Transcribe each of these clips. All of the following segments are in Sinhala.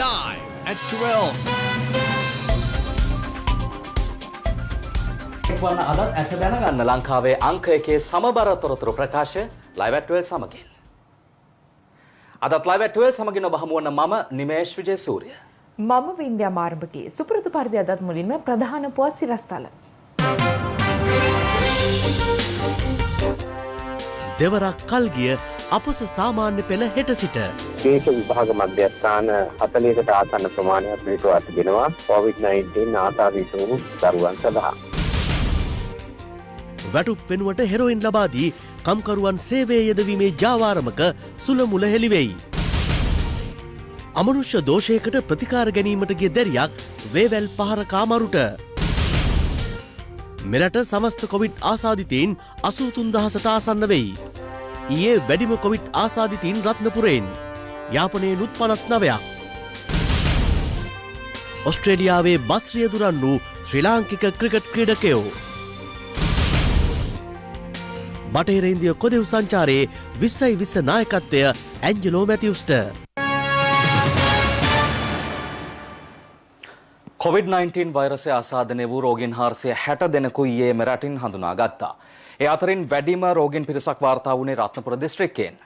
live at 12. වන අදත් ඇත දැනගන්න ලංකාවේ අංක එකේ සමබර තොරතුරු ප්‍රකාශය live at 12 සමගින්. අදත් live at 12 සමගින් ඔබ හමු වන මම නිමේෂ් විජේසූරිය. මම වින්ද්‍යා මාරඹගේ සුපුරුදු පරිදි අදත් මුලින්ම ප්‍රධාන පුවත් සිරස්තල. දෙවරක් කල් ගිය අපොස සාමාන්‍ය පෙළ හෙට සිට විශේෂ විභාග මධ්‍යස්ථාන 40කට ආසන්න ප්‍රමාණයක් පිටුවා තිබෙනවා COVID-19 ආසාදිත වූ දරුවන් සඳහා. වැටුප් වෙනුවට හෙරොයින් ලබා දී කම්කරුවන් සේවයේ යෙදවීමේ ජාවාරමක සුල මුල හෙළිවෙයි. අමනුෂ්‍ය දෝෂයකට ප්‍රතිකාර ගැනීමට ගිය දැරියක් වේවැල් පහර කාමරුට. මෙරට සමස්ත කොවිඩ් ආසාදිතයින් 83000ට ආසන්න වෙයි. ඊයේ වැඩිම කොවිඩ් ආසාදිතයින් රත්නපුරයෙන්. යාපනයේ නුත් 59ක්. ඔස්ට්‍රේලියාවේ බස් රියදුරන් වූ ශ්‍රී ලාංකික ක්‍රිකට් ක්‍රීඩකයෝ. බටහිර ඉන්දිය කොදෙව් සංචාරයේ 2020 නායකත්වය ඇන්ජලෝ මැතිව්ස්ට. COVID-19 වෛරසය ආසාදනය වූ රෝගීන් 460 දෙනෙකු ඊයේ මෙරටින් හඳුනා ගත්තා. ඒ අතරින් වැඩිම රෝගීන් පිරිසක් වාර්තා වුණේ රත්නපුර දිස්ත්‍රික්කයෙන්.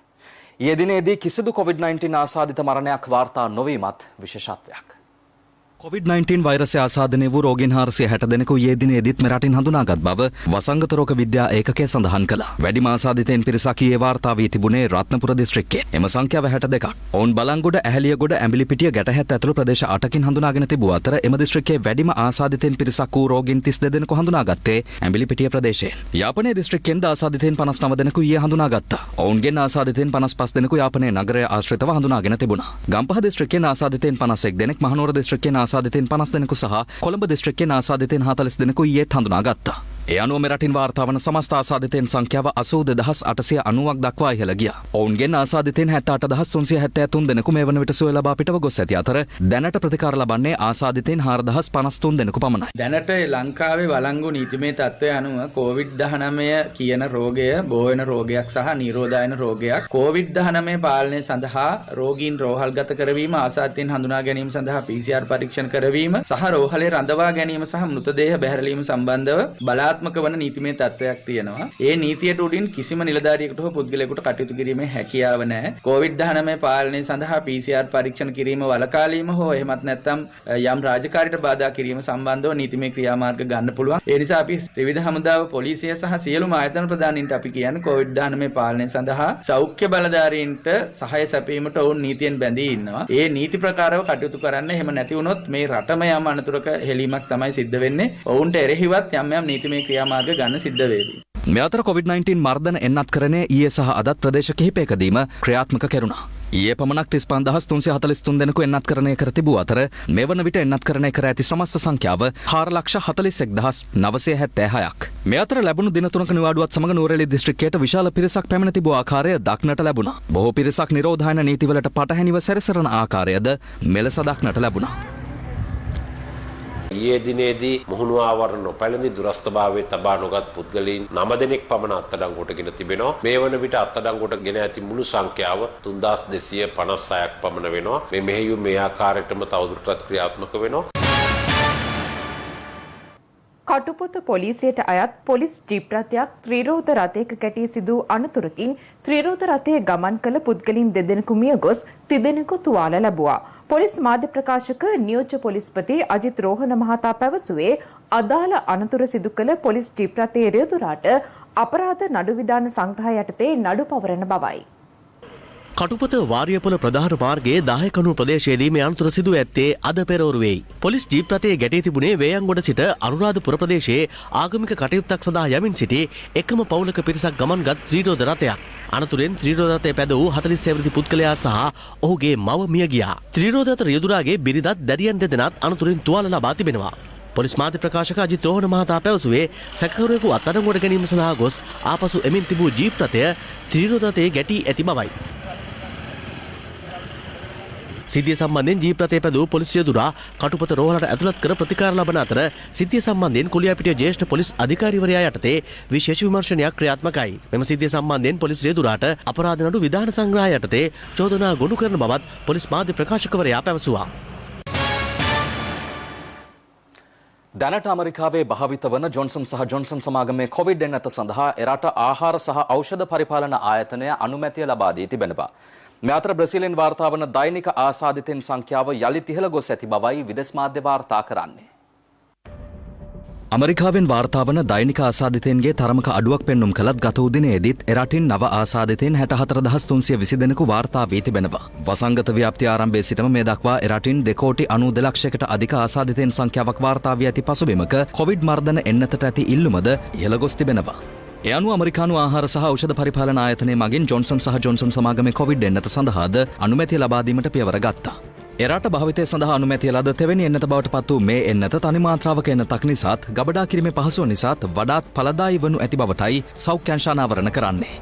ඊයේ දිනේදී කිසිදු COVID-19 ආසාදිත මරණයක් වාර්තා නොවීමත් විශේෂත්වයක්. COVID-19 වෛරසය ආසාදනය වූ රෝගීන් 460 දෙනෙකු ඊයේ දිනේදීත් මෙරටින් හඳුනාගත් බව වසංගත රෝග විද්‍යා ඒකකය සඳහන් කළා. වැඩිම ආසාදිතයින් පිරිසක් ඊයේ වාර්තා වී තිබුණේ රත්නපුර දිස්ත්‍රික්කයේ. එම සංඛ්‍යාව 62ක්. ඔවුන් බලංගොඩ, ඇහැලියගොඩ, ඇඹිලිපිටිය, ගැටහැත් ඇතුළු ප්‍රදේශ 8කින් හඳුනාගෙන තිබූ අතර එම දිස්ත්‍රික්කයේ වැඩිම ආසාදිතයින් පිරිසක් වූ රෝගීන් 32 දෙනෙකු හඳුනාගත්තේ ඇඹිලිපිටිය ප්‍රදේශයෙන්. යාපනයේ දිස්ත්‍රික්කයෙන් ආසාදිතයින් 59 දෙනෙකු ඊයේ හඳුනාගත්තා. ඔවුන්ගෙන් ආසාදිතයින් 55 දෙනෙකු යාපනයේ නගරය ආශ්‍රිතව හඳුනාගෙන තිබුණා. ගම්පහ දිස්ත්‍රික්කයෙන් ආසාදිතයින් 51 දෙනෙක්, මහනුවර දිස්ත්‍රික්කයෙන් ආසාදිතයින් 50 දෙනෙකු සහ කොළඹ දිස්ත්‍රික්කයෙන් ආසාදිතයින් 40 දෙනෙකු ඊයේත් හඳුනාගත්තා. ඒ අනුව මෙරටින් වාර්තා වන සමස්ත ආසාදිතයින් සංඛ්‍යාව 82890ක් දක්වා ඉහළ ගියා. ඔවුන්ගෙන් ආසාදිතයින් 78373 දෙනෙකු මේ වන විට සුවය ලබා පිටව ගොස් ඇති අතර දැනට ප්‍රතිකාර ලබන්නේ ආසාදිතයින් 4053 දෙනෙකු පමණයි. දැනට ලංකාවේ වළංගු නීතිමය තත්ත්වය අනුව COVID-19 කියන රෝගය බෝ වෙන රෝගයක් සහ නිරෝධායන රෝගයක්. COVID-19 පාලනය සඳහා රෝගීන් රෝහල්ගත කරවීම, ආසාදිතයින් හඳුනා ගැනීම සඳහා PCR පරීක්ෂණ කරවීම සහ රෝහලේ රඳවා ගැනීම සහ මෘතදේහ බැහැරලීම සම්බන්ධව බලාත්මක වන නීතිමය තත්ත්වයක් තියෙනවා. ඒ නීතියට උඩින් කිසිම නිලධාරියෙකුට හෝ පුද්ගලයෙකුට කටයුතු කිරීමේ හැකියාව නැහැ. COVID-19 පාලනය සඳහා PCR පරීක්ෂණ කිරීම වළකාලීම හෝ එහෙමත් නැත්නම් යම් රාජකාරියට බාධා කිරීම සම්බන්ධව නීතිමය ක්‍රියාමාර්ග ගන්න පුළුවන්. ඒ නිසා අපි ත්‍රිවිධ හමුදාව, පොලිසිය සහ සියලුම ආයතන ප්‍රධානීන්ට අපි කියන්නේ COVID-19 පාලනය සඳහා සෞඛ්‍ය බලධාරීන්ට සහාය සැපීමට ඔවුන් නීතියෙන් බැඳී ඉන්නවා. ඒ නීති ප්‍රකාරව කටයුතු කරන්න. එහෙම නැති වුණොත් මේ රටම යම් අනතුරක හෙලීමක් තමයි සිද්ධ වෙන්නේ. ඔවුන්ට එරෙහිවත් යම් නීතිමය ක්‍රියාමාර්ග ගන්න සිද්ධ වේවි. මේ අතර COVID-19 මර්ධන එන්නත්කරණය ඊයේ සහ අදත් ප්‍රදේශ කිහිපයකදීම ක්‍රියාත්මක කෙරුණා. ඊයේ පමණක් 35343 දෙනෙකු එන්නත්කරණය කර තිබූ අතර මේ වන විට එන්නත්කරණය කර ඇති සමස්ත සංඛ්‍යාව 441976ක්. මේ අතර ලැබුණු දින 3ක නිවාඩුවත් සමග නුවරඑළිය දිස්ත්‍රික්කයට විශාල පිරිසක් පැමිණ තිබූ ආකාරය දක්නට ලැබුණා. බොහෝ පිරිසක් නිරෝධායන නීතිවලට පටහැනිව සැරිසරන ආකාරයද මෙලෙස දක්නට ලැබුණා. ඊයේ දිනේදී මුහුණු ආවරණ නොපැළඳි දුරස්ථභාවයේ තබා නොගත් පුද්ගලයන් 9 දෙනෙක් පමණ අත්අඩංගුවට ගෙන තිබෙනවා. මේ වන විට අත්අඩංගුවට ගෙන ඇති මුළු සංඛ්‍යාව 3256ක් පමණ වෙනවා. මේ මෙහෙයුම් මේ ආකාරයටම තවදුරටත් ක්‍රියාත්මක වෙනවා. කටුපොත පොලිසියට අයත් පොලිස් ජීප් රථයක් ත්‍රිරෝද රථයක කැටී සිදු අනතුරකින් ත්‍රිරෝද රථයේ ගමන් කළ පුද්ගලින් 2 දෙනෙකු මිය ගොස් 3 දෙනෙකු තුවාල ලැබුවා. පොලිස් මාධ්‍ය ප්‍රකාශක නියෝජ්‍ය පොලිස්පති අජිත් රෝහණ මහතා පැවසුවේ අදාළ අනතුර සිදු කළ පොලිස් ජීප් රථයේ රියදුරාට අපරාධ නඩු විධාන සංග්‍රහය යටතේ නඩු පවරන බවයි. කටුපත වාරියපොළ ප්‍රධාන මාර්ගයේ 10 කණු ප්‍රදේශයේදී මේ අනතුර සිදු ඇත්තේ අද පෙරවරුවේයි. පොලිස් ජීප් රථයේ ගැටී තිබුණේ වේයන්ගොඩ සිට අනුරාධපුර ප්‍රදේශයේ ආගමික කටයුත්තක් සඳහා යමින් සිටි එකම පවුලක පිරිසක් ගමන්ගත් ත්‍රිරෝද රථයක්. අනතුරෙන් ත්‍රිරෝද රථය පැද වූ 46 වසරේ පුද්ගලයා සහ ඔහුගේ මව මිය ගියා. ත්‍රිරෝද රථ රියදුරාගේ බිරිඳත් දැරියන් දෙදෙනාත් අනතුරෙන් තුවාල ලබා තිබෙනවා. පොලිස් මාධ්‍ය ප්‍රකාශක අජිත් රෝහණ මහතා පැවසුවේ සැකකරුවෙකු අත්අඩංගුවට ගැනීම සඳහා ගොස් ආපසු එමින් තිබූ ජීප් රථය ත්‍රිරෝද රථයේ ගැටී ඇති බවයි. සිද්ධිය සම්බන්ධයෙන් ජීප් රථය පැදූ පොලිසිය දුරා කටුපත රෝහලට ඇතුළත් කර ප්‍රතිකාර ලබන අතර සිද්ධිය සම්බන්ධයෙන් කුලියාපිටිය ජ්‍යෙෂ්ඨ පොලිස් අධිකාරිවරයා යටතේ විශේෂ විමර්ශනයක් ක්‍රියාත්මකයි. මෙම සිද්ධිය සම්බන්ධයෙන් පොලිසිය දුරාට අපරාධ නඩු විධාන සංග්‍රහය යටතේ චෝදනා ගොනු කරන බවත් පොලිස් මාධ්‍ය ප්‍රකාශකවරයා පැවසුවා. දැනට ඇමරිකාවේ භාවිත වන ජොන්සන් සහ ජොන්සන් සමාගමේ කොවිඩ් එන්නත සඳහා එරට ආහාර සහ ඖෂධ පරිපාලන ආයතනය අනුමැතිය ලබා දී තිබෙනවා. මේ අතර බ්‍රසීලෙන් වාර්තා වන දෛනික ආසාදිතයින් සංඛ්‍යාව යළිත් ඉහළ ගොස් ඇති බවයි විදේශ මාධ්‍ය වාර්තා කරන්නේ. ඇමරිකාවෙන් වාර්තා වන දෛනික ආසාදිතයින්ගේ තරමක අඩුවක් පෙන්නුම් කළත් ගත උදිනේදීත් එරටින් නව ආසාදිතයින් 64300 දෙනෙකු වාර්තා වී තිබෙනවා. වසංගත ව්‍යාප්තිය ආරම්භයේ සිටම මේ දක්වා එරටින් 2,92 ලක්ෂයකට අධික ආසාදිතයින් සංඛ්‍යාවක් වාර්තා වී ඇති පසුබිමක කොවිඩ් මර්ධන එන්නතට ඇති ඉල්ලුමද ඉහළ ගොස් තිබෙනවා. ඒ අනුව ඇමරිකානු ආහාර සහ ඖෂධ පරිපාලන ආයතනය මගින් ජොන්සන් සහ ජොන්සන් සමාගමේ කොවිඩ් එන්නත සඳහාද අනුමැතිය ලබා දීමට පියවර ගත්තා. එරට භාවිතය සඳහා අනුමැතිය ලද තෙවැනි එන්නත බවට පත් වූ මේ එන්නත තනි මාත්‍රාවක එන්නතක් නිසාත් ගබඩා කිරීමේ පහසුව නිසාත් වඩාත් ඵලදායී වනු ඇති බවටයි සෞඛ්‍ය අංශ අනාවරණ කරන්නේ.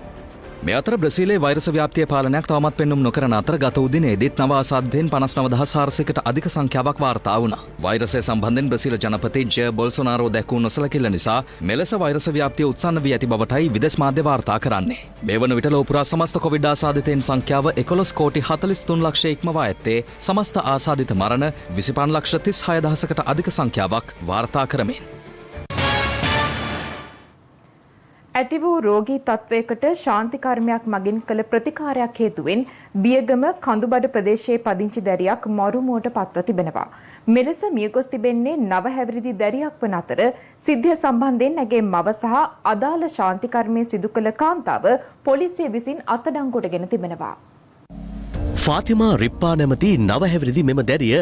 මේ අතර බ්‍රසීලයේ වෛරස් ව්‍යාප්තිය පාලනයක් තවමත් පෙන්නුම් නොකරන අතර ගත වූ දිනේදීත් නව ආසාදිතයින් 59400කට අධික සංඛ්‍යාවක් වාර්තා වුණා. වෛරසය සම්බන්ධයෙන් බ්‍රසීල ජනපති ජය බොල්සොනාරෝ දැක්වූ නොසලකිල්ල නිසා මෙලෙස වෛරස් ව්‍යාප්තිය උත්සන්න වී ඇති බවටයි විදේශ මාධ්‍ය වාර්තා කරන්නේ. මේ වන විට ලොව පුරා සමස්ත කොවිඩ් ආසාදිතයින් සංඛ්‍යාව 11,43 ලක්ෂය ඉක්මවා ඇත්තේ සමස්ත ආසාදිත මරණ 25,36,000කට අධික සංඛ්‍යාවක් වාර්තා කරමින්. ඇති වූ රෝගී තත්වයකට ශාන්ති කර්මයක් මගින් කළ ප්‍රතිකාරයක් හේතුවෙන් බියගම කඳුබඩ ප්‍රදේශයේ පදිංචි දැරියක් මරුමුවට පත්ව තිබෙනවා. මෙලෙස මියගොස් තිබෙන්නේ නව හැවිරිදි දැරියක් වන අතර සිද්ධිය සම්බන්ධයෙන් ඇගේ මව සහ අදාළ ශාන්ති කර්මය සිදු කළ කාන්තාව පොලිසිය විසින් අත්අඩංගුවටගෙන තිබෙනවා. ෆාතිමා රිප්පා නැමති නව හැවිරිදි මෙම දැරිය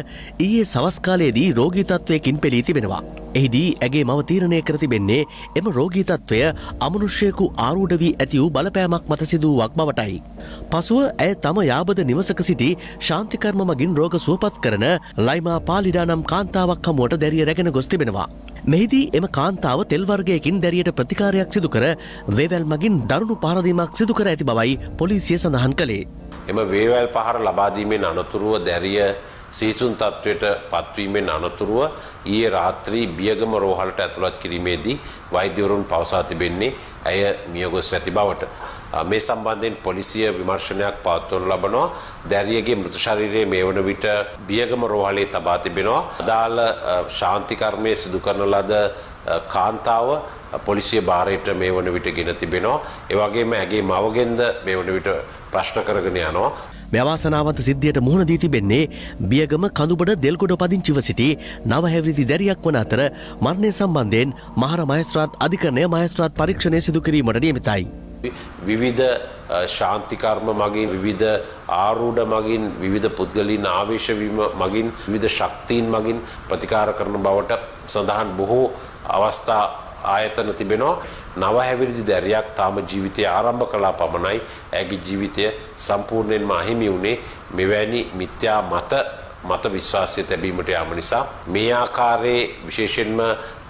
ඊයේ සවස් කාලයේදී රෝගී තත්වයකින් පෙළී තිබෙනවා. එහිදී ඇගේ මව තීරණය කර තිබෙන්නේ එම රෝගී තත්වය අමනුෂ්‍යයෙකු ආරූඪ වී ඇති වූ බලපෑමක් මත සිදුවූවක් බවටයි. පසුව ඇය තම යාබද නිවසක සිටි ශාන්තිකර්ම මගින් රෝග සුවපත් කරන ලයිමා පාලිඩා නම් කාන්තාවක් හමුවට දැරිය රැගෙන ගොස් තිබෙනවා. මෙහිදී එම කාන්තාව තෙල් වර්ගයකින් දැරියට ප්‍රතිකාරයක් සිදු කර වේවැල් මගින් දරුණු පහරදීමක් සිදු කර ඇති බවයි පොලිසිය සඳහන් කළේ. එම වේවැල් පහර ලබා දීමෙන් අනතුරුව දැරිය සීසුන් තත්වයට පත්වීමෙන් අනතුරුව ඊයේ රාත්‍රී බියගම රෝහලට ඇතුළත් කිරීමේදී වෛද්‍යවරුන් පවසා තිබෙන්නේ ඇය මියගොස් ඇති බවට. මේ සම්බන්ධයෙන් පොලිසිය විමර්ශනයක් පවත්වනු ලබනවා. දැරියගේ මෘත ශරීරය මේ වන විට බියගම රෝහලේ තබා තිබෙනවා. අදාළ ශාන්ති කර්මය සිදු කරන ලද කාන්තාව පොලිසිය භාරයට මේ වන විට ගෙන තිබෙනවා. ඒ වගේම ඇගේ මවගෙන්ද මේ වන විට ප්‍රශ්න කරගෙන යනවා. මේ අවාසනාවන්ත සිද්ධියට මුහුණ දී තිබෙන්නේ බියගම කඳුබඩ දෙල්ගොඩ පදිංචිව සිටි නව හැවිරිදි දැරියක් වන අතර මරණය සම්බන්ධයෙන් මහර මහේස්ත්‍රාත් අධිකරණය මහේස්ත්‍රාත් පරීක්ෂණය සිදු කිරීමට නියමිතයි. විවිධ ශාන්තිකර්ම මගින් විවිධ ආරූඪ මගින් විවිධ පුද්ගලයන් ආවේශ වීම මගින් විවිධ ශක්තියින් මගින් ප්‍රතිකාර කරන බවට සඳහන් බොහෝ අවස්ථා ආයතන තිබෙනවා. නව හැවිරිදි දැරියක් තාම ජීවිතය ආරම්භ කළා පමණයි ඇගේ ජීවිතය සම්පූර්ණයෙන්ම අහිමි වුණේ මෙවැනි මිත්‍යා මත විශ්වාසය තැබීමට යාම නිසා. මේ ආකාරයේ විශේෂයෙන්ම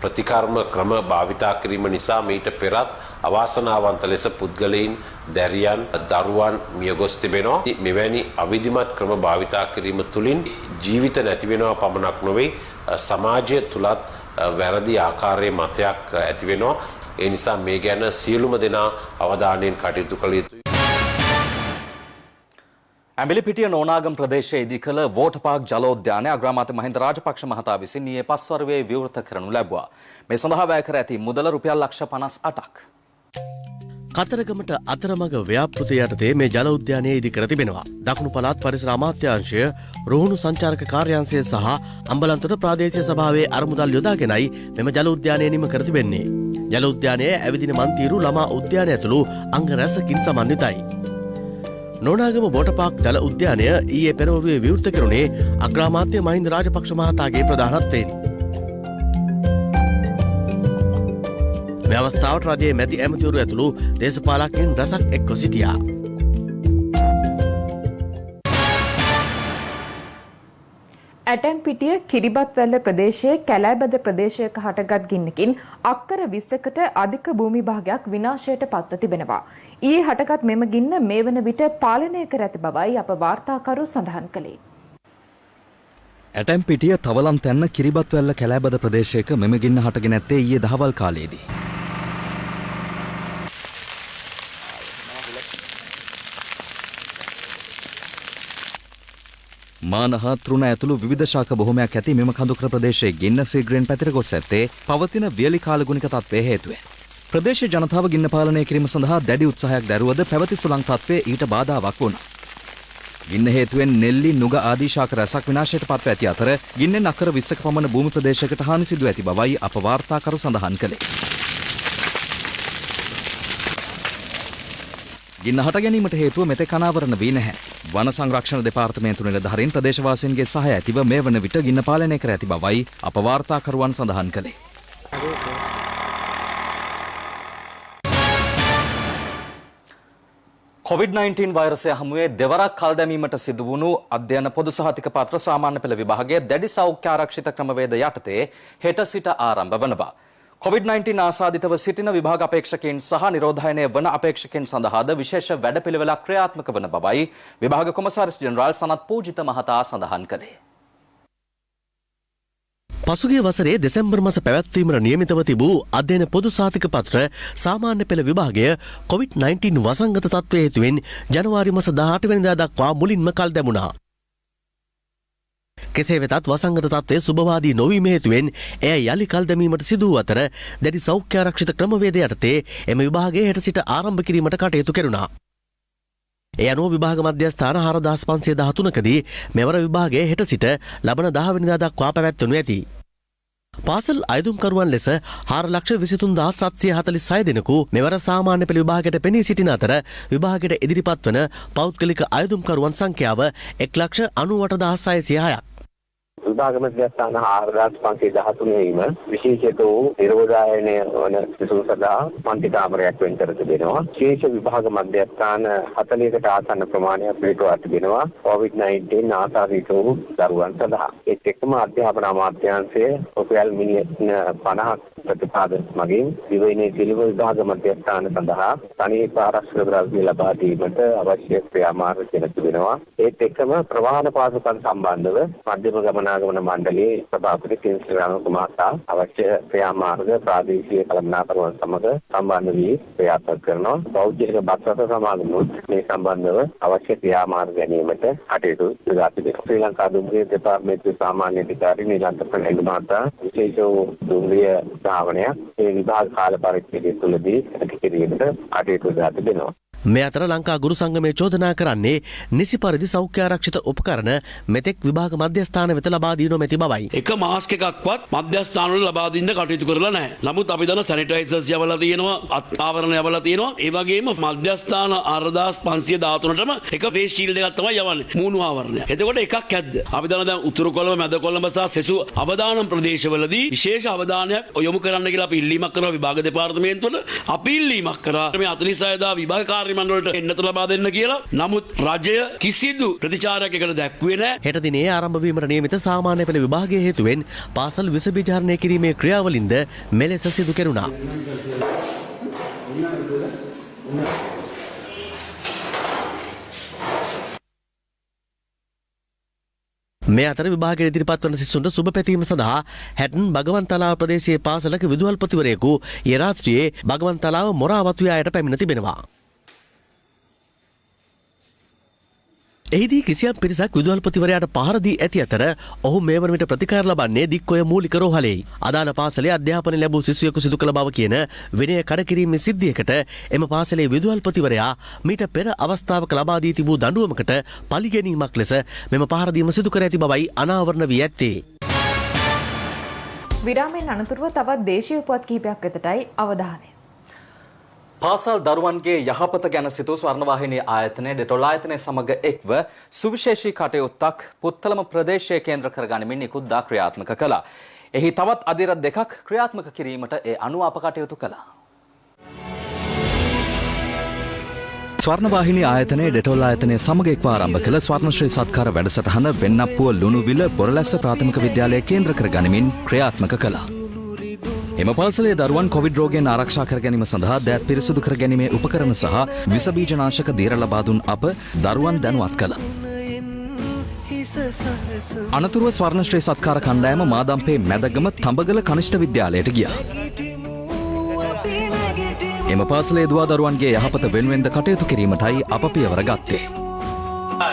ප්‍රතිකර්ම ක්‍රම භාවිතා කිරීම නිසා මීට පෙරත් අවාසනාවන්ත ලෙස පුද්ගලයන් දැරියන් දරුවන් මියගොස් තිබෙනවා. මෙවැනි අවිධිමත් ක්‍රම භාවිතා කිරීම තුළින් ජීවිත නැති වෙනවා පමණක් නොවේ සමාජය තුලත් වැරදි ආකාරයේ මතයක් ඇති වෙනවා. ඒ නිසා මේ ගැන සියලුම දෙනා අවධානයෙන් කටයුතු කළ යුතුයි. ඇඹිලිපිටිය නෝනාගම් ප්‍රදේශයේදී කළ වෝටර් පාක් ජලෝද්‍යානය අග්‍රාමාත්‍ය මහින්ද රාජපක්ෂ මහතා විසින් ඊයේ පස්වරුවේ විවෘත කරනු ලැබුවා. මේ සඳහා වැය කර ඇති මුදල රුපියල් ලක්ෂ 58ක්. කතරගමට අතරමඟ ව්‍යාපෘතිය යටතේ මේ ජල උද්‍යානය ඉදි කර තිබෙනවා. දකුණු පළාත් පරිසර අමාත්‍යාංශය, රුහුණු සංචාරක කාර්යාංශය සහ අම්බලන්තොට ප්‍රාදේශීය සභාවේ අරමුදල් යොදාගෙනයි මෙම ජල උද්‍යානය නිම කර තිබෙන්නේ. ජල උද්‍යානයේ ඇවිදින මන්තිරු ළමා උද්‍යානය ඇතුළු අංග රැසකින් සමන්විතයි. නෝනාගම වෝටර් පාක් ජල උද්‍යානය ඊයේ පෙරවරුවේ විවෘත කෙරුණේ අග්‍රාමාත්‍ය මහින්ද රාජපක්ෂ මහතාගේ ප්‍රධානත්වයෙන්. මේ අවස්ථාවට රජයේ මැති ඇමතිවරු ඇතුළු දේශපාලකයන් රැසක් එක්ව සිටියා. ඇටැම්පිටිය කිරිබත්වැල්ල ප්‍රදේශයේ කැලෑබද ප්‍රදේශයක හටගත් ගින්නකින් අක්කර 20කට අධික භූමි භාගයක් විනාශයට පත්ව තිබෙනවා. ඊයේ හටගත් මෙම ගින්න මේ වන විට පාලනය කර ඇති බවයි අප වාර්තාකරු සඳහන් කළේ. ඇටැම්පිටිය තවලම් තැන්න කිරිබත්වැල්ල කැලෑබද ප්‍රදේශයක මෙම ගින්න හටගෙන ඇත්තේ ඊයේ දහවල් කාලයේදී. මාන හා තෘණ ඇතුළු විවිධ ශාක බොහොමයක් ඇති මෙම කඳුකර ප්‍රදේශයේ ගින්න ශීඝ්‍රයෙන් පැතිර ගොස් ඇත්තේ පවතින වියලි කාලගුණික තත්ත්වයේ හේතුවෙන්. ප්‍රදේශීය ජනතාව ගින්න පාලනය කිරීම සඳහා දැඩි උත්සාහයක් දැරුවද පැවති සුළං තත්ත්වයේ ඊට බාධාවක් වුණා. ගින්න හේතුවෙන් නෙල්ලි නුග ආදී ශාක රැසක් විනාශයට පත්ව ඇති අතර ගින්නෙන් අකර 20ක පමණ භූමි ප්‍රදේශයකට හානි සිදු ඇති බවයි අප වාර්තාකරු සඳහන් කළේ. ගින්න හට ගැනීමට හේතුව මෙතෙක් අනාවරණ වී නැහැ. වන සංරක්ෂණ දෙපාර්තමේන්තු නිලධාරීන් ප්‍රදේශවාසීන්ගේ සහාය ඇතිව මේ වන විට ගින්න පාලනය කර ඇති බවයි අප වාර්තාකරුවන් සඳහන් කළේ. COVID-19 වෛරසය හමුවේ දෙවරක් කල් දැමීමට සිදු වුණු අධ්‍යයන පොදු සහතික පත්‍ර සාමාන්‍ය පෙළ විභාගයේ දැඩි සෞඛ්‍ය ආරක්ෂිත ක්‍රමවේද යටතේ හෙට සිට ආරම්භ වනවා. COVID-19 ආසාදිතව සිටින විභාග අපේක්ෂකයන් සහ නිරෝධායනය වන අපේක්ෂකයන් සඳහාද විශේෂ වැඩපිළිවෙලක් ක්‍රියාත්මක වන බවයි විභාග කොමසාරිස් ජෙනරාල් සනත් පූජිත මහතා සඳහන් කළේ. පසුගිය වසරේ දෙසැම්බර් මාස පැවැත්වීමට නියමිතව තිබූ අධ්‍යයන පොදු සහතික පත්‍ර සාමාන්‍ය පෙළ විභාගය COVID-19 වසංගත තත්ත්වය හේතුවෙන් ජනවාරි මාස 18 වෙනිදා දක්වා මුලින්ම කල් දැමුණා. කෙසේ වෙතත් වසංගත තත්ත්වය සුබවාදී නොවීම හේතුවෙන් එය යලි කල් දැමීමට සිදු වූ අතර දැඩි සෞඛ්‍ය ආරක්ෂිත ක්‍රමවේද යටතේ එම විභාගය හෙට සිට ආරම්භ කිරීමට කටයුතු කෙරුණා. ඒ අනුව විභාග මධ්‍යස්ථාන 4513කදී මෙවර විභාගයේ හෙට සිට ලබන 10 වෙනිදා දක්වා පැවැත්වනු ඇති. පාසල් අයදුම්කරුවන් ලෙස 4,23,746 දෙනෙකු මෙවර සාමාන්‍ය පෙළ විභාගයට පෙනී සිටින අතර විභාගයට ඉදිරිපත් වන පෞද්ගලික අයදුම්කරුවන් සංඛ්‍යාව 1,98,606ක්. විභාග මධ්‍යස්ථාන 4513 වීම විශේෂිත වූ නිරෝධායනය වන සිසුන් සඳහා පන්ති කාමරයක් වෙන් කර තිබෙනවා. විශේෂ විභාග මධ්‍යස්ථාන 40කට ආසන්න ප්‍රමාණයක් පිළිටුවා තිබෙනවා COVID-19 ආසාදිත වූ දරුවන් සඳහා. ඒත් එක්කම අධ්‍යාපන අමාත්‍යාංශයේ රුපියල් මිලියන 50ක් ප්‍රතිපාදන මගින් දිවයිනේ සිල්ව විභාග මධ්‍යස්ථාන සඳහා තනි ආරක්ෂක ද්‍රව්‍ය ලබා දීමට අවශ්‍ය ක්‍රියාමාර්ග කියලා තිබෙනවා. ඒත් එක්කම ප්‍රවාහන පාසුකම් සම්බන්ධව මධ්‍යම ගමනාගමන මණ්ඩලයේ සභාපති කින්ස්ලි රාමකුමාරතා අවශ්‍ය ක්‍රියාමාර්ග ප්‍රාදේශීය කළමනාකරුවන් සමග සම්බන්ධ වී ක්‍රියාත්මක කරනවා. බෞද්ධික බස්රථ සමාගමත් මේ සම්බන්ධව අවශ්‍ය ක්‍රියාමාර්ග ගැනීමට කටයුතු යොදා තිබෙනවා. ශ්‍රී ලංකා දුම්රිය දෙපාර්තමේන්තුවේ සාමාන්‍ය අධිකාරී නිලන්ත ප්‍රණීත මහතා විශේෂ දුම්රිය ධාවනය මේ විභාග කාල පරිච්ඡේදය තුළදී ඇති කිරීමට කටයුතු යොදා තිබෙනවා. මේ අතර ලංකා ගුරු සංගමයේ චෝදනා කරන්නේ නිසි පරිදි සෞඛ්‍ය ආරක්ෂිත උපකරණ මෙතෙක් විභාග මධ්‍යස්ථාන වෙත ලබා දී නොමැති බවයි. එක මාස්ක් එකක්වත් මධ්‍යස්ථානවල ලබා දෙන්න කටයුතු කරලා නැහැ. නමුත් අපි දන්න සැනිටයිසර්ස් යවලා තියෙනවා, ආවරණ යවලා තියෙනවා. ඒ වගේම මධ්‍යස්ථාන 4513ටම එක ෆේස් ෂීල්ඩ් එකක් තමයි යවන්නේ. මූණු ආවරණය. එතකොට එකක් ඇද්ද? අපි දන්න දැන් උතුරු කොළඹ, මැද කොළඹ සහ සෙසු අවදානම් ප්‍රදේශවලදී විශේෂ අවධානයක් යොමු කරන්න කියලා අපි ඉල්ලීමක් කරනවා විභාග දෙපාර්තමේන්තුවට. අපි ඉල්ලීමක් කරා මේ 46 දා විභාග මණ්ඩලයට එන්නත ලබා දෙන්න කියලා. නමුත් රජය කිසිදු ප්‍රතිචාරයක් එකට දැක්ුවේ නැහැ. හෙට දිනේ ආරම්භ වීමට නියමිත සාමාන්‍ය පෙළ විභාගයේ හේතුවෙන් පාසල් විස බීජාරණය කිරීමේ ක්‍රියාවලින්ද මෙලෙස සිදු කෙරුණා. මේ අතර විභාගයට ඉදිරිපත් වන සිසුන්ට සුබ පැතීම සඳහා හැටන් බගවන්තලාව ප්‍රදේශයේ පාසලක විදුහල්පතිවරයෙකු ඊ රාත්‍රියේ බගවන්තලාව මොරාවතුයායට පැමිණ තිබෙනවා. එහිදී කිසියම් පිරිසක් විදුහල්පතිවරයාට පහර දී ඇති අතර ඔහු මේ වන විට ප්‍රතිකාර ලබන්නේ දික්කොය මූලික රෝහලෙයි. අදාළ පාසලේ අධ්‍යාපනය ලැබූ සිසුවෙකු සිදු කළ බව කියන විනය කඩකිරීමේ සිද්ධියකට එම පාසලේ විදුහල්පතිවරයා මීට පෙර අවස්ථාවක ලබා දී තිබූ දඬුවමකට පලිගැනීමක් ලෙස මෙම පහර දීම සිදු කර ඇති බවයි අනාවරණ වී ඇත්තේ. විරාමයෙන් අනතුරුව තවත් දේශීය පුවත් කිහිපයක් වෙතටයි අවධානය. පාසල් දරුවන්ගේ යහපත ගැන සිතූ ස්වර්ණවාහිනී ආයතනය ඩෙටොල් ආයතනය සමග එක්ව සුවිශේෂී කටයුත්තක් පුත්තලම ප්‍රදේශයේ කේන්ද්‍ර කරගනිමින් නිකුත්දා ක්‍රියාත්මක කළා. එහි තවත් අදියර දෙකක් ක්‍රියාත්මක කිරීමට ඒ අනුව අප කටයුතු කළා. ස්වර්ණවාහිනී ආයතනයේ ඩෙටොල් ආයතනය සමග එක්ව ආරම්භ කළ ස්වර්ණශ්‍රී සත්කාර වැඩසටහන වෙන්නප්පුව ලුණුවිල බොරලැස්ස ප්‍රාථමික විද්‍යාලය කේන්ද්‍ර කරගනිමින් ක්‍රියාත්මක කළා. එම පාසලේ දරුවන් කොවිඩ් රෝගයෙන් ආරක්ෂා කර ගැනීම සඳහා දෑත් පිරිසිදු කර ගැනීමේ උපකරණ සහ විස බීජනාශක දීර ලබා දුන් අප දරුවන් දැනුවත් කළා. අනතුරුව ස්වර්ණශ්‍රී සත්කාර කණ්ඩායම මාදම්පේ මැදගම තඹගල කනිෂ්ඨ විද්‍යාලයට ගියා. එම පාසලේ දුවා දරුවන්ගේ යහපත වෙනුවෙන්ද කටයුතු කිරීමටයි අප පියවර ගත්තේ.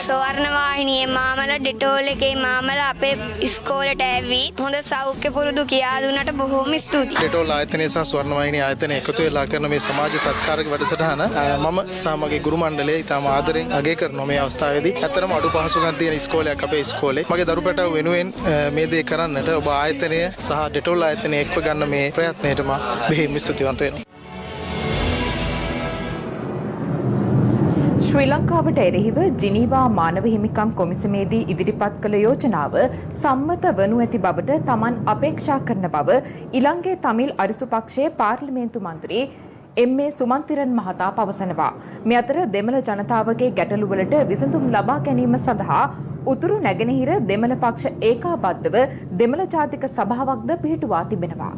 ස්වර්ණවාහිනියේ මාමල ඩෙටෝල් එකේ මාමල අපේ ඉස්කෝලේට ඇවිත් හොඳ සෞඛ්‍ය පුරුදු කියා දුන්නට බොහොම ස්තුතියි. ඩෙටෝල් ආයතනය සහ ස්වර්ණවාහිනී ආයතනය එකතු වෙලා කරන මේ සමාජ සත්කාරක වැඩසටහන මම සහ මගේ ගුරු මණ්ඩලය ඉතාම ආදරෙන් අගය කරනවා මේ අවස්ථාවේදී. ඇත්තටම අඩු පහසුකම් තියෙන ඉස්කෝලයක් අපේ ඉස්කෝලේ. මගේ දරු පැටව වෙනුවෙන් මේ දේ කරන්නට ඔබ ආයතනය සහ ඩෙටෝල් ආයතනය එක්ව ගන්න මේ ප්‍රයත්නයට මම බෙහෙවින් ස්තුතිවන්ත වෙනවා. ශ්‍රී ලංකාවට එරෙහිව ජිනීවා මානව හිමිකම් කොමිසමේදී ඉදිරිපත් කළ යෝජනාව සම්මත වනු ඇති බවට තමන් අපේක්ෂා කරන බව ඉලංගේ තමිල් අරිසු පක්ෂයේ පාර්ලිමේන්තු මන්ත්‍රී එම්.ඒ. සුමන්තිරන් මහතා පවසනවා. මේ අතර දෙමළ ජනතාවගේ ගැටලුවලට විසඳුම් ලබා ගැනීම සඳහා උතුරු නැගෙනහිර දෙමළ පක්ෂ ඒකාබද්ධව දෙමළ ජාතික සභාවක්ද පිහිටුවා තිබෙනවා.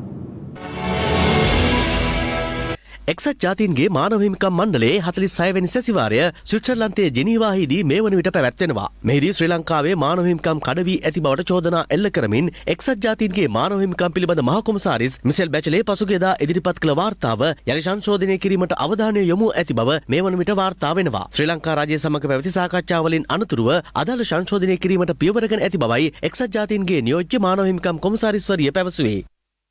එක්සත් ජාතීන්ගේ මානව හිමිකම් මණ්ඩලයේ 46 වෙනි සැසිවාරය ස්විට්සර්ලන්තයේ ජිනීවාහිදී මේ වන විට පැවැත්වෙනවා. මෙහිදී ශ්‍රී ලංකාවේ මානව හිමිකම් කඩවී ඇති බවට චෝදනා එල්ල කරමින් එක්සත් ජාතීන්ගේ මානව හිමිකම් පිළිබඳ මහ කොමසාරිස් මිසෙල් බැචලේ පසුගියදා ඉදිරිපත් කළ වාර්තාව යලි සංශෝධනය කිරීමට අවධානය යොමු ඇති බව මේ වන විට වාර්තා වෙනවා. ශ්‍රී ලංකා රාජ්‍ය සමග පැවති සාකච්ඡාවලින් අනතුරුව අදාළ සංශෝධනය කිරීමට පියවරගෙන ඇති බවයි එක්සත් ජාතීන්ගේ නියෝජ්‍ය මානව හිමිකම් කොමසාරිස්වරිය පැවසුවේ.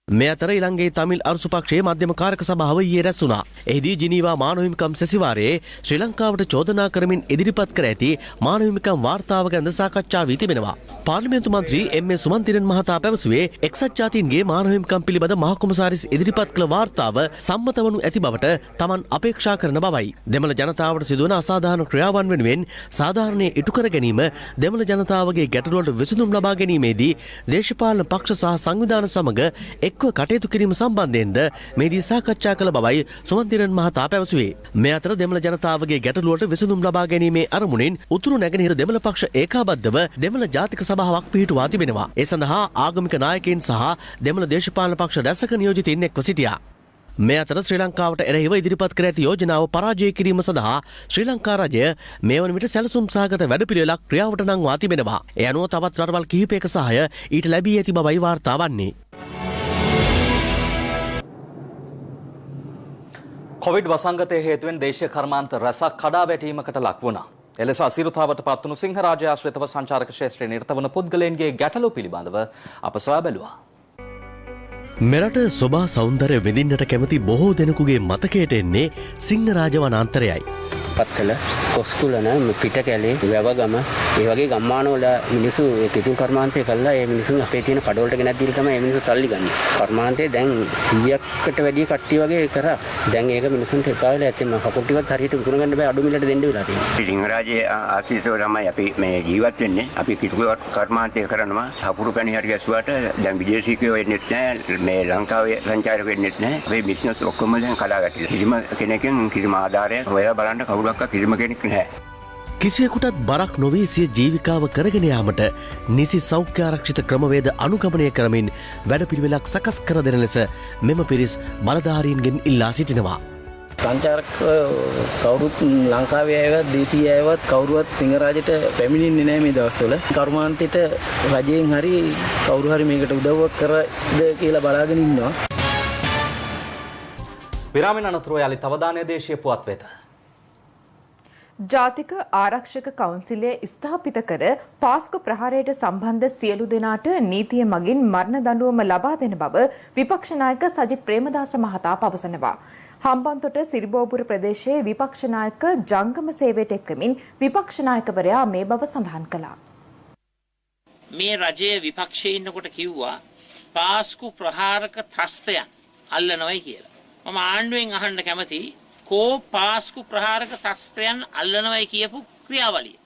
මේ අතර ඉලංගේ තමිල් අරුසු පක්ෂයේ මධ්‍යම කාරක සභාව ඊයේ රැස් වුණා. එහිදී ජිනීවා මානව හිමිකම් සැසිවාරයේ ශ්‍රී ලංකාවට චෝදනා කරමින් ඉදිරිපත් කර ඇති මානව හිමිකම් වාර්තාව ගැන සාකච්ඡා වී තිබෙනවා. පාර්ලිමේන්තු මන්ත්‍රී එම්.ඒ. සුමන්තිරන් මහතා පැවසුවේ එක්සත් ජාතීන්ගේ මානව හිමිකම් පිළිබඳ මහ කොමසාරිස් ඉදිරිපත් කළ වාර්තාව සම්මත වනු ඇති බවට තමන් අපේක්ෂා කරන බවයි. දෙමළ ජනතාවට සිදුවන අසාධාරණ ක්‍රියාවන් වෙනුවෙන් සාධාරණය ඉටු කර ගැනීම දෙමළ ජනතාවගේ ගැටලුවලට විසඳුම් ලබා ගැනීමේදී දේශපාලන පක්ෂ සහ සංවිධාන සමග එක්ව කටයුතු කිරීම සම්බන්ධයෙන්ද මේදී සාකච්ඡා කළ බවයි සුමන්තිරන් මහතා පැවසුවේ. මේ අතර දෙමළ ජනතාවගේ ගැටලුවට විසඳුම් ලබා ගැනීමේ අරමුණින් උතුරු නැගෙනහිර දෙමළ පක්ෂ ඒකාබද්ධව දෙමළ ජාතික සභාවක් පිහිටුවා තිබෙනවා. ඒ සඳහා ආගමික නායකයින් සහ දෙමළ දේශපාලන පක්ෂ රැසක නියෝජිතයින් එක්ව සිටියා. මේ අතර ශ්‍රී ලංකාවට එරෙහිව ඉදිරිපත් කර ඇති යෝජනාව පරාජය කිරීම සඳහා ශ්‍රී ලංකා රජය මේ වන විට සැලසුම් සහගත වැඩපිළිවෙලක් ක්‍රියාවට නංවා තිබෙනවා. ඒ අනුව තවත් රටවල් කිහිපයක සහාය ඊට ලැබී ඇති බවයි වාර්තා වන්නේ. කොවිඩ් වසංගතය හේතුවෙන් දේශීය කර්මාන්ත රැසක් කඩා වැටීමකට ලක් වුණා. එලෙස අසිරුතාවට පත්වුණු සිංහරාජය ආශ්‍රිතව සංචාරක ක්ෂේත්‍රයේ නිරත වන පුද්ගලයන්ගේ ගැටලු පිළිබඳව අප සොයා බැලුවා. මෙරට සොබා සෞන්දර්ය විඳින්නට කැමති බොහෝ දෙනෙකුගේ මතකයට එන්නේ සිංහරාජ වනාන්තරයයි. පත් කළ කොස්කුලන පිට කැලේ වැවගම ඒ වගේ ගම්මානවල මිනිස්සු කිතුල් කර්මාන්තය කළා. ඒ මිනිස්සු අපේ තියෙන කඩවලට ගෙනත් දීලා තමයි මේ මිනිස්සු සල්ලි ගන්නේ. කර්මාන්තේ දැන් 100කට වැඩි කට්ටිය වගේ කරා. දැන් ඒක මිනිස්සුන්ට එපාවෙලා ඇත්තෙම කපුට් ටිකත් හරියට විකුණ ගන්න බෑ, අඩු මිලට දෙන්න වෙලා තියෙනවා. සිංහරාජයේ ආශිර්වාදව තමයි අපි මේ ජීවත් වෙන්නේ. අපි කිතුල් කර්මාන්තය කරනවා. හපුරු පැණි හරි ගැසුවාට දැන් විදේශිකයෝ එන්නෙත් නැහැ. මේ ලංකාවේ සංචාරක වෙන්නෙත් නැහැ. අපේ බිස්නස් ඔක්කොම දැන් කඩාගැටිලා. කිසිම කෙනෙක්ගෙන් කිසිම ආධාරයක් හොයලා බලන්න කවුරක්වත් කිසිම කෙනෙක් නැහැ. කිසියෙකුටත් බරක් නොවී සිය ජීවිකාව කරගෙන යාමට නිසි සෞඛ්‍ය ආරක්ෂිත ක්‍රමවේද අනුගමනය කරමින් වැඩපිළිවෙලක් සකස් කර දෙන ලෙස මෙම පිරිස් බලධාරීන්ගෙන් ඉල්ලා සිටිනවා. සංචාරක කවුරුත් ලංකාවේ අයවත් දේශීය අයවත් කවුරුවත් සිංහරාජයට පැමිණෙන්නේ නැහැ මේ දවස්වල. කර්මාන්තයට රජයෙන් හරි කවුරු හරි මේකට උදව්වක් කරද කියලා බලාගෙන ඉන්නවා. විරාමෙන් අනතුරුව යාලි අවධානය දේශීය පුවත් වෙත. ජාතික ආරක්ෂක කවුන්සිලය ස්ථාපිත කර පාස්කු ප්‍රහාරයට සම්බන්ධ සියලු දෙනාට නීතිය මගින් මරණ දඬුවම ලබා දෙන බව විපක්ෂ නායක සජිත් ප්‍රේමදාස මහතා පවසනවා. හම්බන්තොට සිරිබෝපුර ප්‍රදේශයේ විපක්ෂ නායක ජංගම සේවයට එක්වමින් විපක්ෂ නායකවරයා මේ බව සඳහන් කළා. මේ රජයේ විපක්ෂයේ ඉන්නකොට කිව්වා පාස්කු ප්‍රහාරක ත්‍රස්තයන් අල්ලනවයි කියලා. මම ආණ්ඩුවෙන් අහන්න කැමතියි කෝ පාස්කු ප්‍රහාරක ත්‍රස්තයන් අල්ලනවයි කියපු ක්‍රියාවලිය.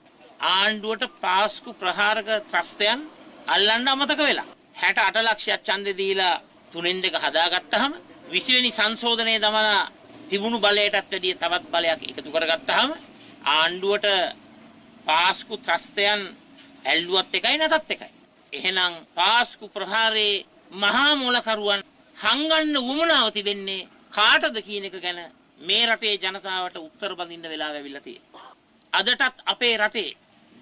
ආණ්ඩුවට පාස්කු ප්‍රහාරක ත්‍රස්තයන් අල්ලන්න අමතක වෙලා 68 ලක්ෂයක් ඡන්දෙ දීලා 3-2 හදාගත්තාම 20 වෙනි සංශෝධනයේ දමන තිබුණු බලයටත් වැඩිය තවත් බලයක් එකතු කරගත්තාම ආණ්ඩුවට පාස්කු ත්‍රස්තයන් ඇල්ලුවත් එකයි නැතත් එකයි. එහෙනම් පාස්කු ප්‍රහාරයේ මහා මූලකරුවන් හංගන්න උවමනාව තිබෙන්නේ කාටද කියන එක ගැන මේ රටේ ජනතාවට උත්තර බඳින්න වෙලාව ඇවිල්ලා තියෙනවා. අදටත් අපේ රටේ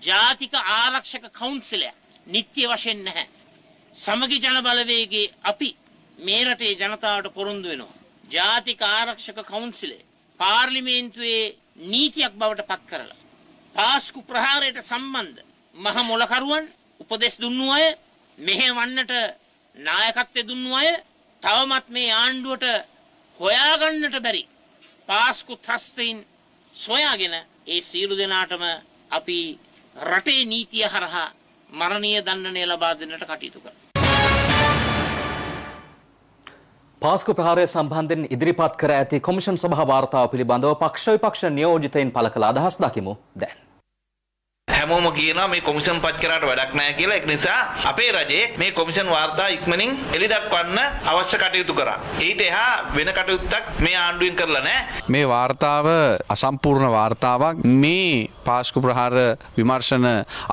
ජාතික ආරක්ෂක කවුන්සිලයක් නිත්‍ය වශයෙන් නැහැ. සමගි ජන බලවේගයේ අපි මේ රටේ ජනතාවට පොරොන්දු වෙනවා. ජාතික ආරක්ෂක කවුන්සිලය පාර්ලිමේන්තුවේ නීතියක් බවට පත් කරලා පාස්කු ප්‍රහාරයට සම්බන්ධ මහ මොලකරුවන් උපදෙස් දුන්නු අය මෙහෙවන්නට නායකත්වය දුන්නු අය තවමත් මේ ආණ්ඩුවට හොයාගන්නට බැරි පාස්කු ත්‍රස්තයින් සොයාගෙන ඒ සියලු දෙනාටම අපි රටේ නීතිය හරහා මරණීය දණ්ඩනය ලබා දෙන්නට කටයුතු කරනවා. පාස්කු ප්‍රහාරය සම්බන්ධයෙන් ඉදිරිපත් කර ඇති කොමිෂන් සභා වාර්තාව පිළිබඳව පක්ෂ විපක්ෂ නියෝජිතයින් පළ කළ අදහස් දකිමු දැන්. හැමෝම කියනවා මේ කොමිෂන් පත් කරාට වැඩක් නැහැ කියලා. ඒක නිසා අපේ රජයේ මේ කොමිෂන් වාර්තා ඉක්මනින් එළි දක්වන්න අවශ්‍ය කටයුතු කරා. ඊට එහා වෙන කටයුත්තක් මේ ආණ්ඩුවෙන් කරලා නැහැ. මේ වාර්තාව අසම්පූර්ණ වාර්තාවක්. මේ පාස්කු ප්‍රහාර විමර්ශන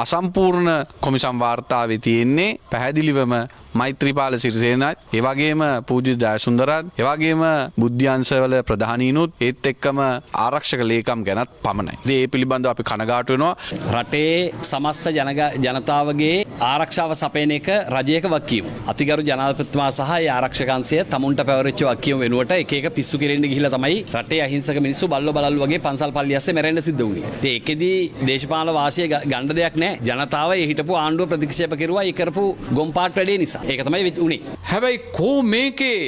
අසම්පූර්ණ කොමිෂන් වාර්තාවේ තියෙන්නේ පැහැදිලිවම මෛත්‍රීපාල සිරිසේනත්, ඒ වගේම පූජ්‍ය ජයසුන්දරත්, ඒ වගේම බුද්ධ්‍යංශවල ප්‍රධානීනුත් ඒත් එක්කම ආරක්ෂක ලේකම් ගැනත් පමණයි. ඉතින් ඒ පිළිබඳව අපි කනගාටු වෙනවා. රටේ සමස්ත ජනතාවගේ ආරක්ෂාව සපයන එක රජයක වගකීම. අතිගරු ජනාධිපතිතුමා සහ ඒ ආරක්ෂකංශය තමුන්ට පැවරිච්ච වගකීම වෙනුවට එක එක පිස්සු කෙරෙන්න ගිහිල්ලා තමයි රටේ අහිංසක මිනිස්සු බල්ලෝ බලල්ලු වගේ පන්සල් පල්ලි ඇස්සේ මැරෙන්න සිද්ධ වුණේ. ඉතින් ඒකෙදි දේශපාලන වාසිය ගන්න දෙයක් නැහැ. ජනතාව ඒ හිටපු ආණ්ඩුව ප්‍රතික්ෂේප කෙරුවා ඒ කරපු ගොම්පාට් වැඩේ නිසා. ඒක තමයි උනේ. හැබැයි කෝ මේකේ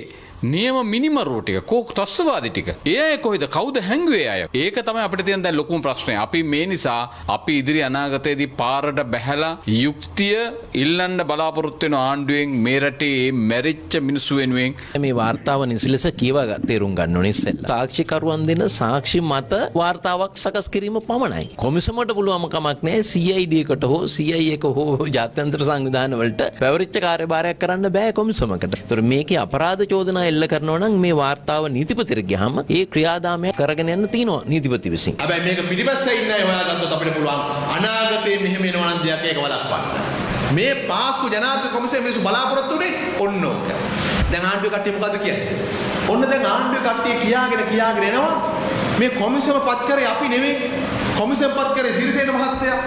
නියම මිනිමරුව ටික කෝ ත්‍රස්තවාදී ටික ඒ අය කොහෙද කවුද හැංගුවේ අය? ඒක තමයි අපිට තියෙන දැන් ලොකුම ප්‍රශ්නය. අපි මේ නිසා අපි ඉදිරි අනාගතයේදී පාරට බැහැලා යුක්තිය ඉල්ලන්න බලාපොරොත්තු වෙන ආණ්ඩුවෙන් මේ රටේ මැරිච්ච මිනිස්සු වෙනුවෙන් මේ වාර්තාව නිසිලස කියවා තේරුම් ගන්න ඕනේ ඉස්සෙල්ලා. සාක්ෂිකරුවන් දෙන සාක්ෂි මත වාර්තාවක් සකස් කිරීම පමණයි. කොමිසමට පුළුවන් කමක් නැහැ CID එකට හෝ CI එක හෝ ජාත්‍යන්තර සංවිධාන වලට පැවරිච්ච කාර්යභාරයක් කරන්න බෑ කොමිසමකට. ඒතර මේකේ අපරාධ චෝදනා එල්ල කරනවා නම් මේ වාර්තාව නීතිපතිට ගියාම ඒ ක්‍රියාදාමයක් කරගෙන යන්න තියෙනවා නීතිපති විසින්. හැබැයි මේක පිටිපස්සේ ඉන්න අය හොයාගත්තොත් අපිට පුළුවන් අනාගතයේ මෙහෙම එනවා නම් දෙයක් ඒක වළක්වන්න. මේ පාස්කු ජනාධිපති කොමිසම මිනිස්සු බලාපොරොත්තු වෙන්නේ ඔන්න ඕක. දැන් ආණ්ඩුවේ කට්ටිය මොකද කියන්නේ? ඔන්න දැන් ආණ්ඩුවේ කට්ටිය කියාගෙන එනවා මේ කොමිසම පත් කරේ අපි නෙමෙයි. කොමිසම පත් කරේ සිරිසේන මහත්තයා.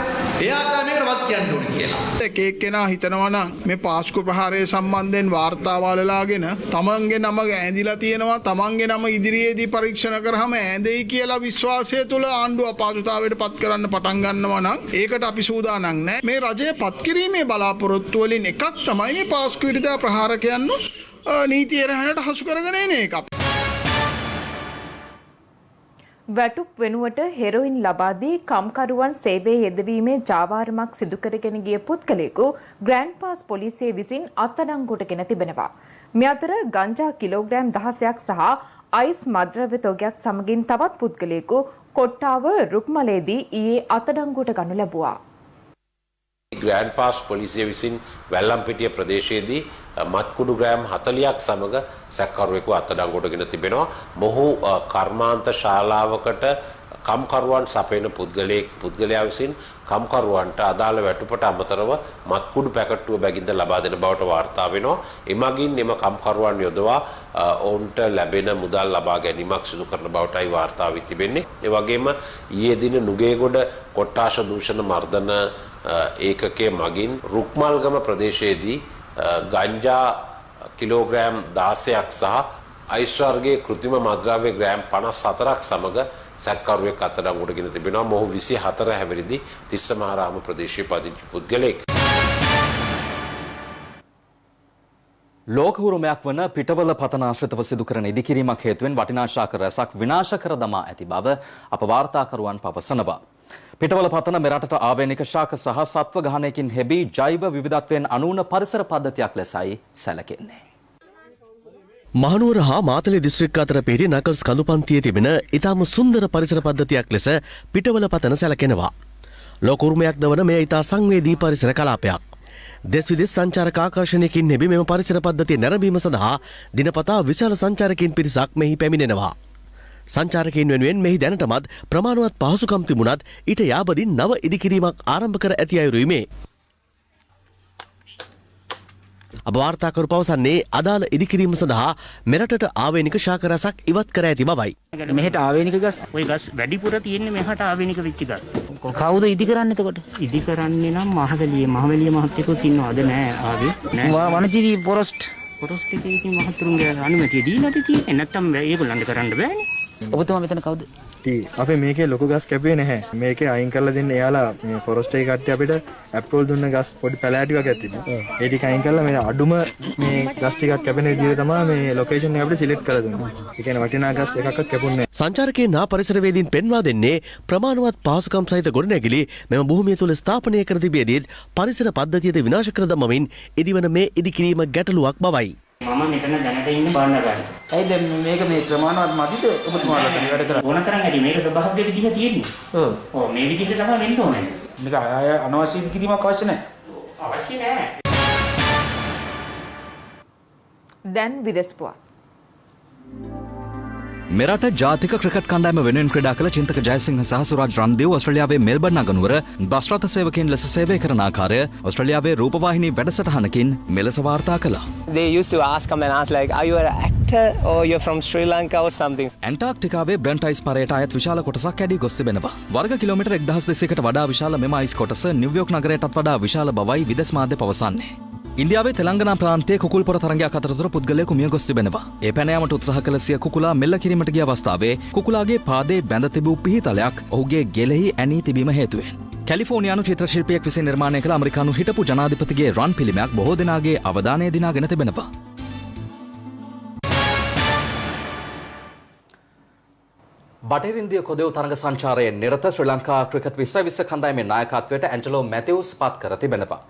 එයා තමයි මේකට වත් කියන්න ඕනේ කියලා. එක එක්කෙනා හිතනවා නම් මේ පාස්කු ප්‍රහාරය සම්බන්ධයෙන් වාර්තාවලලාගෙන තමන්ගේ නම ඇඳිලා තියෙනවා, තමන්ගේ නම ඉදිරියේදී පරීක්ෂණ කරාම ඇඳෙයි කියලා විශ්වාසය තුළ ආණ්ඩුව අපහසුතාවයට පත් කරන්න පටන් ගන්නවා නම් ඒකට අපි සූදානම් නැහැ. මේ රජය පත් කිරීමේ බලාපොරොත්තු වලින් එකක් තමයි මේ පාස්කු විරුද්ධ ප්‍රහාරකයන් නීතිය රැහැනට හසු කරගෙන එන එක. වැටුප් වෙනුවට හෙරොයින් ලබා දී කම්කරුවන් සේවයේ යෙදවීමේ ජාවාරමක් සිදු කරගෙන ගිය පුද්ගලයෙකු ග්‍රෑන්ඩ් පාස් පොලිසිය විසින් අත්අඩංගුවටගෙන තිබෙනවා. මේ අතර ගංජා කිලෝග්‍රෑම් 16ක් සහ අයිස් මද්‍රව්‍ය තොගයක් සමගින් තවත් පුද්ගලයෙකු කොට්ටාව රුක්මලේදී ඊයේ අත්අඩංගුවට ගනු ලැබුවා. ග්‍රෑන්ඩ් පාස් පොලිසිය විසින් වැල්ලම්පිටිය ප්‍රදේශයේදී මත්කුඩු ග්‍රෑම් 40ක් සමග සැකකරුවෙකු අත්අඩංගුවටගෙන තිබෙනවා. මොහු කර්මාන්ත ශාලාවකට කම්කරුවන් සපයන පුද්ගලයා විසින් කම්කරුවන්ට අදාළ වැටුපට අමතරව මත්කුඩු පැකට්ටුව බැගින්ද ලබා දෙන බවට වාර්තා වෙනවා. එමගින් එම කම්කරුවන් යොදවා ඔවුන්ට ලැබෙන මුදල් ලබා ගැනීමක් සිදු කරන බවටයි වාර්තා වී තිබෙන්නේ. ඒ වගේම ඊයේ දින නුගේගොඩ කොට්ටාශ දූෂණ මර්දන ඒකකයේ මගින් රුක්මල්ගම ප්‍රදේශයේදී ගංජා කිලෝග්‍රෑම් 16ක් සහ අයිස් වර්ගයේ කෘත්‍රිම මද්‍රව්‍ය ග්‍රෑම් 54ක් සමග සැකකරුවෙක් අත්අඩංගුවටගෙන තිබෙනවා. මොහු 24 හැවිරිදි තිස්සමහාරාම ප්‍රදේශයේ පදිංචි පුද්ගලයෙක්. ලෝක උරුමයක් වන පිටවල පතන ආශ්‍රිතව සිදු කරන ඉදිකිරීමක් හේතුවෙන් වටිනා ශාක රැසක් විනාශ කර දමා ඇති බව අප වාර්තාකරුවන් පවසනවා. පිටවල පතන මෙරටට ආවේනික ශාක සහ සත්ව ගහනයකින් හෙබී ජෛව විවිධත්වයෙන් අනූන පරිසර පද්ධතියක් ලෙසයි සැලකෙන්නේ. මහනුවර හා මාතලේ දිස්ත්‍රික්ක අතර පිහිටි නකල්ස් කඳුපන්තියේ තිබෙන ඉතාම සුන්දර පරිසර පද්ධතියක් ලෙස පිටවල පතන සැලකෙනවා. ලෝක උරුමයක් දවන මෙය ඉතා සංවේදී පරිසර කලාපයක්. දෙස් විදෙස් සංචාරක ආකර්ෂණයකින් නෙබි මෙම පරිසර පද්ධතිය නැරඹීම සඳහා දිනපතා විශාල සංචාරකයන් පිරිසක් මෙහි පැමිණෙනවා. සංචාරකයන් වෙනුවෙන් මෙහි දැනටමත් ප්‍රමාණවත් පහසුකම් තිබුණත් ඊට යාබදින් නව ඉදිකිරීමක් ආරම්භ කර ඇති අයුරුයි මේ. අප වාර්තාකරු පවසන්නේ අදාළ ඉදිකිරීම සඳහා මෙරටට ආවේනික ශාක රසක් ඉවත් කර ඇති බවයි. මෙහෙට ආවේනික ගස් ඔය ගස් වැඩිපුර තියෙන්නේ මෙහාට ආවේනික වෙච්ච ගස්. කවුද ඉදි කරන්නේ එතකොට? ඉදි කරන්නේ නම් මහවැලිය මහත්තයෙකුත් ඉන්නවද නෑ ආවේ නෑ. වනජීවි ෆොරස්ට් එකේ ඉතින් මහතුරුන්ගේ අනුමැතිය දීලාද තියෙන්නේ නැත්තම් ඒගොල්ලන්ට කරන්න බෑනේ. ඔබතුමා මෙතන කවුද? අපේ මේකේ ලොකු ගස් කැපුවේ නැහැ. මේකේ අයින් කරලා දෙන්න එයාලා මේ ෆොරස්ට් එකේ කට්ටිය අපිට ඇප්‍රෝල් දුන්න ගස් පොඩි පැලෑටි වගේ තිබුණා. ඒ ටික අයින් කරලා මේ අඩුම මේ ගස් ටිකක් කැපෙන විදිහට තමයි මේ ලොකේෂන් එක අපිට සිලෙක්ට් කරලා දුන්නේ. ඒ කියන්නේ වටිනා ගස් එකක්වත් කැපුන්නේ නැහැ. සංචාරකයන් හා පරිසරවේදීන් පෙන්වා දෙන්නේ ප්‍රමාණවත් පහසුකම් සහිත ගොඩනැගිලි මෙම භූමිය තුළ ස්ථාපනය කර තිබියදීත් පරිසර පද්ධතියද විනාශ කර දමමින් ඉදිවන මේ ඉදිකිරීම ගැටලුවක් බවයි. මම මෙතන දැනට ඉන්නේ බාණ්ඩාගාරේ. ඇයි දැන් මේක මේ ප්‍රමාණවත් මදිද ඔබතුමාලට වැඩ කරන්නේ? ඕන තරම් ඇති මේක ස්වභාවික විදිහ තියෙන්නේ. ඔව් මේ විදිහට තමයි වෙන්න ඕනේ. මේක ආය අනවශ්‍ය කිරීමක් අවශ්‍ය නැහැ. අවශ්‍ය නැහැ. දැන් විදෙස්පුවා. මෙරට ජාතික ක්‍රිකට් කණ්ඩායම වෙනුවෙන් ක්‍රීඩා කළ චින්තක ජයසිංහ සහ සුරාජ් රන්දේව ඕස්ට්‍රේලියාවේ මෙල්බර්න් නගනුවර බස් රථ සේවකයන් ලෙස සේවය කරන ආකාරය ඕස්ට්‍රේලියාවේ රූපවාහිනී වැඩසටහනකින් මෙලෙස වාර්තා කළා. They used to ask like, are you an actor or you're from Sri Lanka or something? ඇන්ටාර්ක්ටිකාවේ බ්‍රන්ට් අයිස් පරයට අයත් විශාල කොටසක් කැඩී ගොස් තිබෙනවා. වර්ග කිලෝමීටර් 1200කට වඩා විශාල මෙම අයිස් කොටස නිව්යෝර්ක් නගරයටත් වඩා විශාල බවයි විදෙස් මාධ්‍ය පවසන්නේ. ඉන්දියාවේ තෙලංගනා ප්‍රාන්තයේ කුකුල්පොර තරඟයක් අතරතුර පුද්ගලයෙකු මිය ගොස් තිබෙනවා. ඒ පැන යාමට උත්සාහ කළ සිය කුකුලා මෙල්ල කිරීමට ගිය අවස්ථාවේ කුකුලාගේ පාදයේ බැඳ තිබූ පිහිතලයක් ඔහුගේ ගෙලෙහි ඇනී තිබීම හේතුවෙන්. කැලිෆෝනියානු චිත්‍ර ශිල්පියෙක් විසින් නිර්මාණය කළ ඇමරිකානු හිටපු ජනාධිපතිගේ රන් පිළිමයක් බොහෝ දෙනාගේ අවධානය දිනාගෙන තිබෙනවා. බටහිර ඉන්දිය කොදෙව් තරඟ සංචාරයේ නිරත ශ්‍රී ලංකා ක්‍රිකට් 2020 කණ්ඩායමේ නායකත්වයට ඇන්ජලෝ මැතිව්ස් පත් කර තිබෙනවා.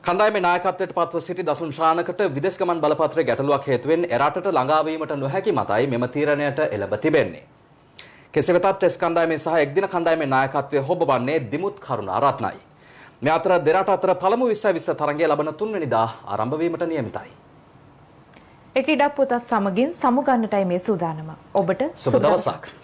කණ්ඩායමේ නායකත්වයට පත්ව සිටි දසුන් ශානකට විදේශ ගමන් බලපත්‍රයේ ගැටලුවක් හේතුවෙන් එරටට ළඟා වීමට නොහැකි මතයි මෙම තීරණයට එළඹ තිබෙන්නේ. කෙසේ වෙතත් ටෙස්ට් කණ්ඩායමේ සහ එක්දින කණ්ඩායමේ නායකත්වය හොබවන්නේ දිමුත් කරුණා රත්නයි. මේ අතර දෙරට අතර පළමු 2020 තරඟය ලබන 3 වෙනිදා ආරම්භ වීමට නියමිතයි. ඒ ක්‍රීඩා පොතත් සමගින් සමුගන්නටයි මේ සූදානම. ඔබට සුබ දවසක්.